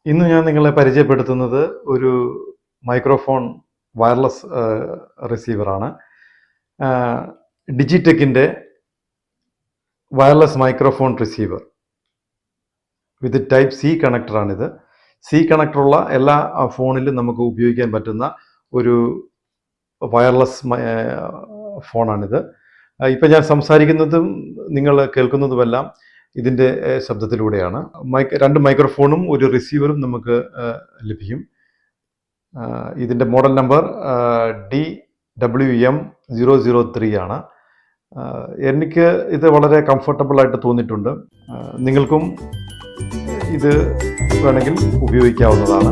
ഇന്ന് ഞാൻ നിങ്ങളെ പരിചയപ്പെടുത്തുന്നത് ഒരു മൈക്രോഫോൺ വയർലെസ് റിസീവറാണ്. ഡിജിടെക്കിൻ്റെ wireless microphone receiver with type C കണക്ടറാണിത്. സി കണക്ടറുള്ള എല്ലാ ഫോണിലും നമുക്ക് ഉപയോഗിക്കാൻ പറ്റുന്ന ഒരു വയർലെസ് ഫോണാണിത്. ഇപ്പം ഞാൻ സംസാരിക്കുന്നതും നിങ്ങൾ കേൾക്കുന്നതുമെല്ലാം ഇതിൻ്റെ ശബ്ദത്തിലൂടെയാണ്. രണ്ട് മൈക്രോഫോണും ഒരു റിസീവറും നമുക്ക് ലഭിക്കും. ഇതിൻ്റെ മോഡൽ നമ്പർ DWM003 ആണ്. എനിക്ക് ഇത് വളരെ കംഫർട്ടബിളായിട്ട് തോന്നിയിട്ടുണ്ട്. നിങ്ങൾക്കും ഇത് വേണമെങ്കിൽ ഉപയോഗിക്കാവുന്നതാണ്.